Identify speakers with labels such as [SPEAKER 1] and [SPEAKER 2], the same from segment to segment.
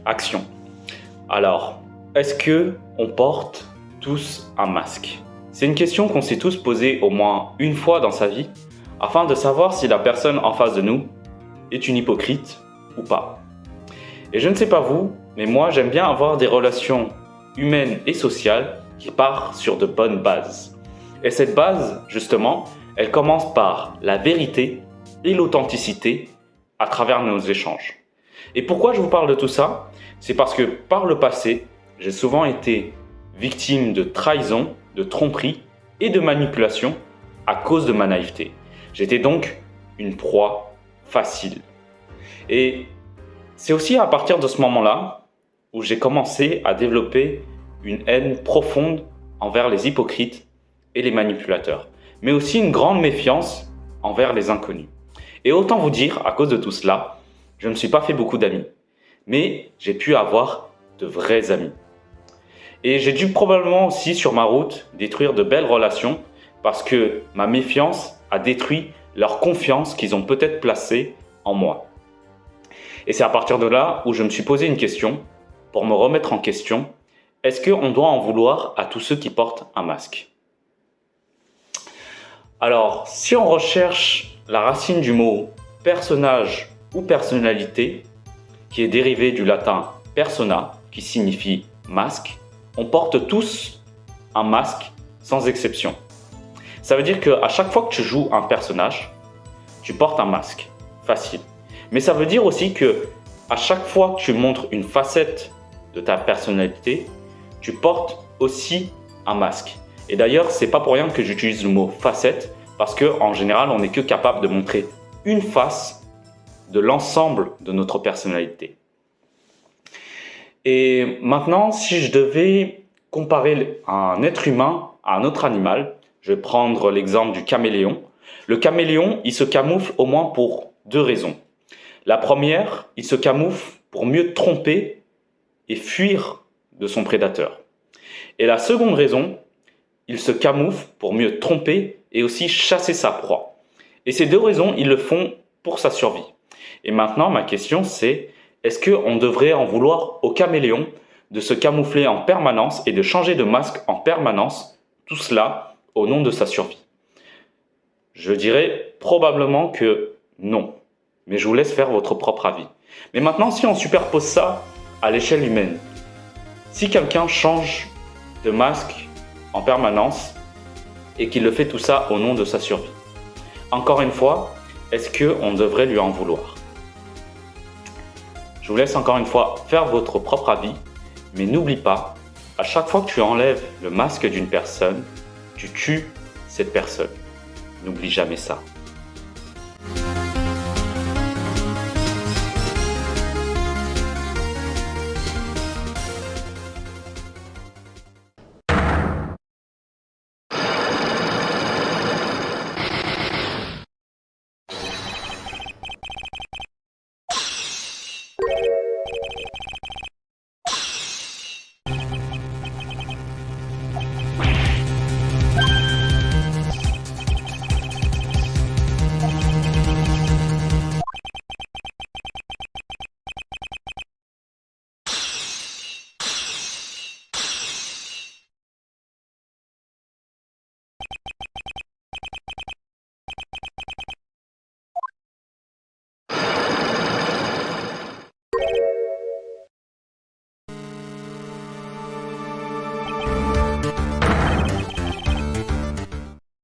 [SPEAKER 1] action. Alors, est-ce que on porte tous un masque? C'est une question qu'on s'est tous posée au moins une fois dans sa vie, afin de savoir si la personne en face de nous est une hypocrite ou pas. Et je ne sais pas vous, mais moi j'aime bien avoir des relations humaines et sociales qui partent sur de bonnes bases. Et cette base, justement, elle commence par la vérité et l'authenticité à travers nos échanges. Et pourquoi je vous parle de tout ça? C'est parce que par le passé, j'ai souvent été victime de trahison, de tromperie et de manipulation à cause de ma naïveté. J'étais donc une proie facile. Et c'est aussi à partir de ce moment-là où j'ai commencé à développer une haine profonde envers les hypocrites et les manipulateurs, mais aussi une grande méfiance envers les inconnus. Et autant vous dire, à cause de tout cela, je ne me suis pas fait beaucoup d'amis, mais j'ai pu avoir de vrais amis. Et j'ai dû probablement aussi sur ma route détruire de belles relations parce que ma méfiance a détruit leur confiance qu'ils ont peut-être placée en moi. Et c'est à partir de là où je me suis posé une question pour me remettre en question. Est-ce qu'on doit en vouloir à tous ceux qui portent un masque? Alors, si on recherche la racine du mot personnage ou personnalité, qui est dérivé du latin persona, qui signifie masque, on porte tous un masque sans exception. Ça veut dire qu'à chaque fois que tu joues un personnage, tu portes un masque. Facile. Mais ça veut dire aussi que à chaque fois que tu montres une facette de ta personnalité, tu portes aussi un masque. Et d'ailleurs, c'est pas pour rien que j'utilise le mot facette, parce qu'en général, on n'est que capable de montrer une face de l'ensemble de notre personnalité. Et maintenant, si je devais comparer un être humain à un autre animal, je vais prendre l'exemple du caméléon. Le caméléon, il se camoufle au moins pour deux raisons. La première, il se camoufle pour mieux tromper et fuir de son prédateur. Et la seconde raison, il se camoufle pour mieux tromper et aussi chasser sa proie. Et ces deux raisons, ils le font pour sa survie. Et maintenant, ma question c'est, est-ce qu'on devrait en vouloir au caméléon de se camoufler en permanence et de changer de masque en permanence, tout cela au nom de sa survie? Je dirais probablement que non, mais je vous laisse faire votre propre avis. Mais maintenant, si on superpose ça à l'échelle humaine, si quelqu'un change de masque en permanence et qu'il le fait tout ça au nom de sa survie, encore une fois, est-ce qu'on devrait lui en vouloir? Je vous laisse encore une fois faire votre propre avis, mais n'oublie pas, à chaque fois que tu enlèves le masque d'une personne, tu tues cette personne. N'oublie jamais ça.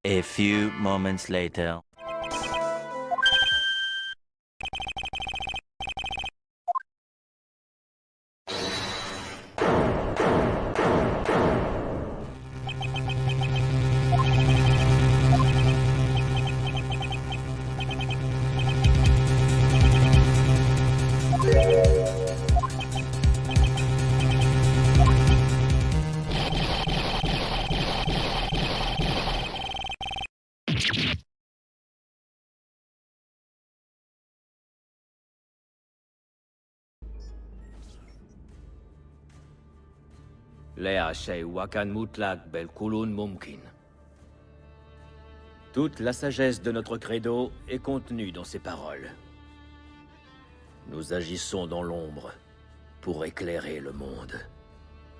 [SPEAKER 2] A few moments later.
[SPEAKER 3] Lea Shei Wakan Mutlak Belkulun Mumkin. Toute la sagesse de notre credo est contenue dans ces paroles. Nous agissons dans l'ombre, pour éclairer le monde.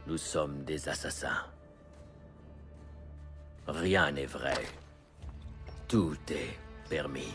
[SPEAKER 3] Nous sommes des assassins. Rien n'est vrai. Tout est permis.